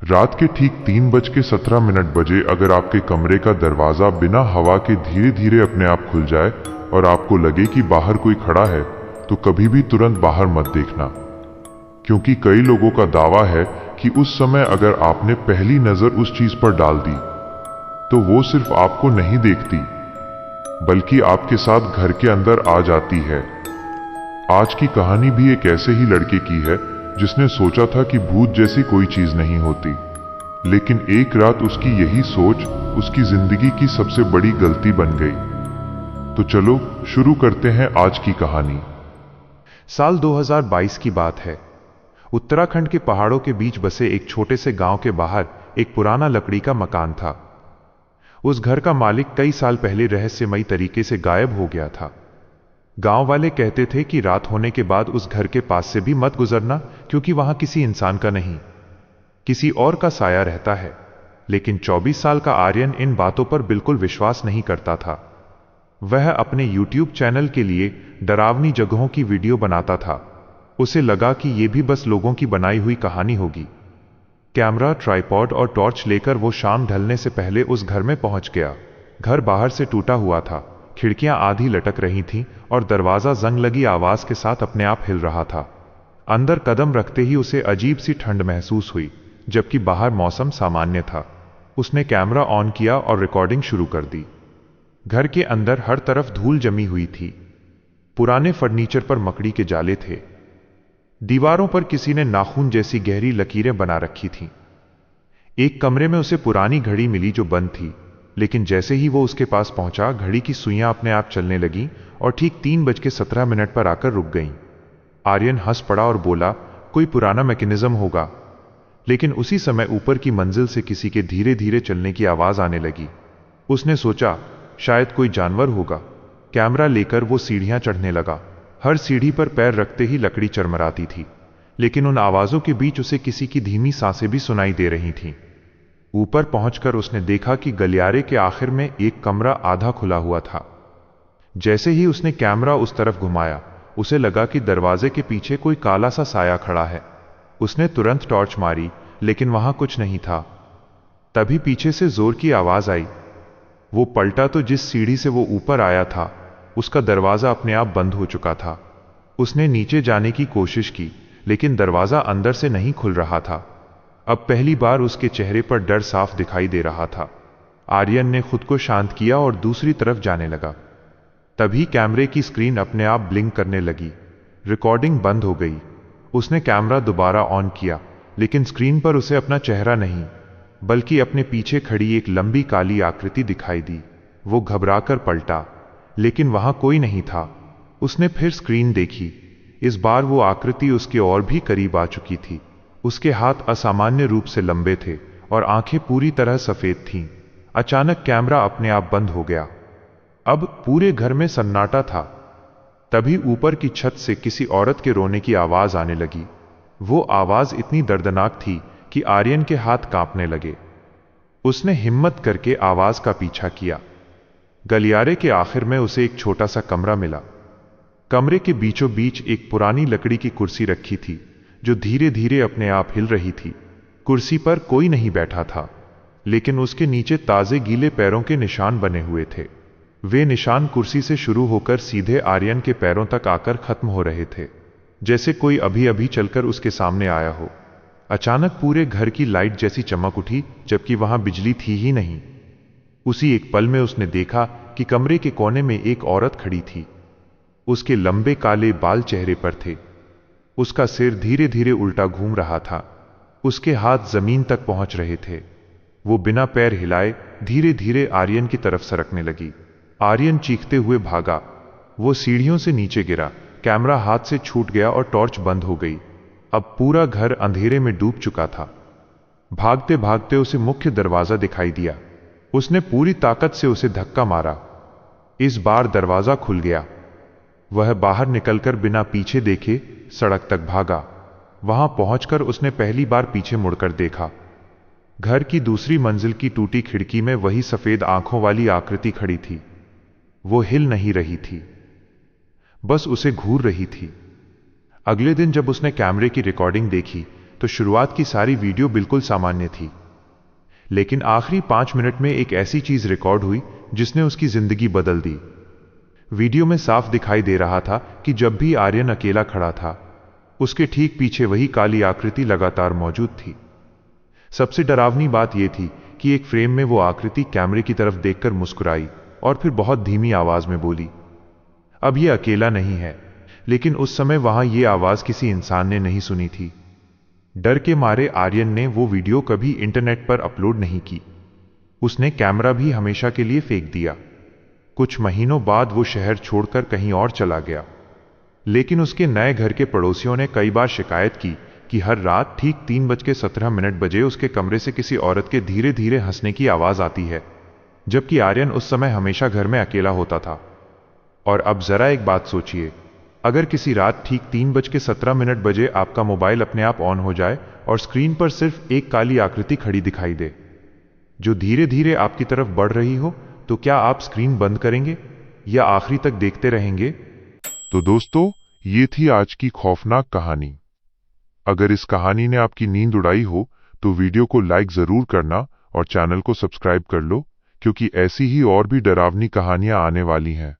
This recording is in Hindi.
रात के ठीक 3:17 बजे अगर आपके कमरे का दरवाजा बिना हवा के धीरे धीरे अपने आप खुल जाए और आपको लगे कि बाहर कोई खड़ा है, तो कभी भी तुरंत बाहर मत देखना, क्योंकि कई लोगों का दावा है कि उस समय अगर आपने पहली नजर उस चीज पर डाल दी, तो वो सिर्फ आपको नहीं देखती, बल्कि आपके साथ घर के अंदर आ जाती है। आज की कहानी भी एक ऐसे ही लड़के की है जिसने सोचा था कि भूत जैसी कोई चीज नहीं होती, लेकिन एक रात उसकी यही सोच उसकी जिंदगी की सबसे बड़ी गलती बन गई। तो चलो शुरू करते हैं आज की कहानी। साल 2022 की बात है। उत्तराखंड के पहाड़ों के बीच बसे एक छोटे से गांव के बाहर एक पुराना लकड़ी का मकान था। उस घर का मालिक कई साल पहले रहस्यमयी तरीके से गायब हो गया था। गांव वाले कहते थे कि रात होने के बाद उस घर के पास से भी मत गुजरना, क्योंकि वहां किसी इंसान का नहीं, किसी और का साया रहता है। लेकिन 24 साल का आर्यन इन बातों पर बिल्कुल विश्वास नहीं करता था। वह अपने YouTube चैनल के लिए डरावनी जगहों की वीडियो बनाता था। उसे लगा कि यह भी बस लोगों की बनाई हुई कहानी होगी। कैमरा, ट्राइपॉड और टॉर्च लेकर वो शाम ढलने से पहले उस घर में पहुंच गया। घर बाहर से टूटा हुआ था, खिड़कियां आधी लटक रही थीं और दरवाजा जंग लगी आवाज के साथ अपने आप हिल रहा था। अंदर कदम रखते ही उसे अजीब सी ठंड महसूस हुई, जबकि बाहर मौसम सामान्य था। उसने कैमरा ऑन किया और रिकॉर्डिंग शुरू कर दी। घर के अंदर हर तरफ धूल जमी हुई थी। पुराने फर्नीचर पर मकड़ी के जाले थे। दीवारों पर किसी ने नाखून जैसी गहरी लकीरें बना रखी थीं। एक कमरे में उसे पुरानी घड़ी मिली जो बंद थी, लेकिन जैसे ही वो उसके पास पहुंचा, घड़ी की सुइयां अपने आप चलने लगीं और ठीक 3:17 पर आकर रुक गईं। आर्यन हंस पड़ा और बोला, कोई पुराना मैकेनिज्म होगा। लेकिन उसी समय ऊपर की मंजिल से किसी के धीरे धीरे चलने की आवाज आने लगी। उसने सोचा, शायद कोई जानवर होगा। कैमरा लेकर वो सीढ़ियां चढ़ने लगा। हर सीढ़ी पर पैर रखते ही लकड़ी चरमराती थी, लेकिन उन आवाजों के बीच उसे किसी की धीमी सांसें भी सुनाई दे रही थीं। ऊपर पहुंचकर उसने देखा कि गलियारे के आखिर में एक कमरा आधा खुला हुआ था। जैसे ही उसने कैमरा उस तरफ घुमाया, उसे लगा कि दरवाजे के पीछे कोई काला सा साया खड़ा है। उसने तुरंत टॉर्च मारी, लेकिन वहां कुछ नहीं था। तभी पीछे से जोर की आवाज आई। वो पलटा तो जिस सीढ़ी से वो ऊपर आया था, उसका दरवाजा अपने आप बंद हो चुका था। उसने नीचे जाने की कोशिश की, लेकिन दरवाजा अंदर से नहीं खुल रहा था। अब पहली बार उसके चेहरे पर डर साफ दिखाई दे रहा था। आर्यन ने खुद को शांत किया और दूसरी तरफ जाने लगा। तभी कैमरे की स्क्रीन अपने आप ब्लिंक करने लगी। रिकॉर्डिंग बंद हो गई। उसने कैमरा दोबारा ऑन किया, लेकिन स्क्रीन पर उसे अपना चेहरा नहीं, बल्कि अपने पीछे खड़ी एक लंबी काली आकृति दिखाई दी। वो घबराकर पलटा, लेकिन वहां कोई नहीं था। उसने फिर स्क्रीन देखी। इस बार वो आकृति उसके और भी करीब आ चुकी थी। उसके हाथ असामान्य रूप से लंबे थे और आंखें पूरी तरह सफेद थीं। अचानक कैमरा अपने आप बंद हो गया। अब पूरे घर में सन्नाटा था। तभी ऊपर की छत से किसी औरत के रोने की आवाज आने लगी। वो आवाज इतनी दर्दनाक थी कि आर्यन के हाथ कांपने लगे। उसने हिम्मत करके आवाज का पीछा किया। गलियारे के आखिर में उसे एक छोटा सा कमरा मिला। कमरे के बीचों बीच एक पुरानी लकड़ी की कुर्सी रखी थी, जो धीरे धीरे अपने आप हिल रही थी। कुर्सी पर कोई नहीं बैठा था, लेकिन उसके नीचे ताजे गीले पैरों के निशान बने हुए थे। वे निशान कुर्सी से शुरू होकर सीधे आर्यन के पैरों तक आकर खत्म हो रहे थे, जैसे कोई अभी अभी चलकर उसके सामने आया हो। अचानक पूरे घर की लाइट जैसी चमक उठी, जबकि वहां बिजली थी ही नहीं। उसी एक पल में उसने देखा कि कमरे के कोने में एक औरत खड़ी थी। उसके लंबे काले बाल चेहरे पर थे। उसका सिर धीरे धीरे उल्टा घूम रहा था। उसके हाथ जमीन तक पहुंच रहे थे। वो बिना पैर हिलाए धीरे धीरे आर्यन की तरफ सरकने लगी। आर्यन चीखते हुए भागा। वो सीढ़ियों से नीचे गिरा। कैमरा हाथ से छूट गया और टॉर्च बंद हो गई। अब पूरा घर अंधेरे में डूब चुका था। भागते भागते उसे मुख्य दरवाजा दिखाई दिया। उसने पूरी ताकत से उसे धक्का मारा। इस बार दरवाजा खुल गया। वह बाहर निकलकर बिना पीछे देखे सड़क तक भागा। वहां पहुंचकर उसने पहली बार पीछे मुड़कर देखा। घर की दूसरी मंजिल की टूटी खिड़की में वही सफेद आंखों वाली आकृति खड़ी थी। वो हिल नहीं रही थी, बस उसे घूर रही थी। अगले दिन जब उसने कैमरे की रिकॉर्डिंग देखी, तो शुरुआत की सारी वीडियो बिल्कुल सामान्य थी। लेकिन आखिरी 5 मिनट में एक ऐसी चीज रिकॉर्ड हुई जिसने उसकी जिंदगी बदल दी। वीडियो में साफ दिखाई दे रहा था कि जब भी आर्यन अकेला खड़ा था, उसके ठीक पीछे वही काली आकृति लगातार मौजूद थी। सबसे डरावनी बात यह थी कि एक फ्रेम में वो आकृति कैमरे की तरफ देखकर मुस्कुराई और फिर बहुत धीमी आवाज में बोली, अब ये अकेला नहीं है। लेकिन उस समय वहां ये आवाज किसी इंसान ने नहीं सुनी थी। डर के मारे आर्यन ने वो वीडियो कभी इंटरनेट पर अपलोड नहीं की। उसने कैमरा भी हमेशा के लिए फेंक दिया। कुछ महीनों बाद वो शहर छोड़कर कहीं और चला गया। लेकिन उसके नए घर के पड़ोसियों ने कई बार शिकायत की कि हर रात ठीक 3:17 बजे उसके कमरे से किसी औरत के धीरे धीरे हंसने की आवाज आती है, जबकि आर्यन उस समय हमेशा घर में अकेला होता था। और अब जरा एक बात सोचिए, अगर किसी रात ठीक 3:17 बजे आपका मोबाइल अपने आप ऑन हो जाए और स्क्रीन पर सिर्फ एक काली आकृति खड़ी दिखाई दे, जो धीरे धीरे आपकी तरफ बढ़ रही हो, तो क्या आप स्क्रीन बंद करेंगे या आखिरी तक देखते रहेंगे? तो दोस्तों, ये थी आज की खौफनाक कहानी। अगर इस कहानी ने आपकी नींद उड़ाई हो तो वीडियो को लाइक जरूर करना और चैनल को सब्सक्राइब कर लो, क्योंकि ऐसी ही और भी डरावनी कहानियां आने वाली हैं।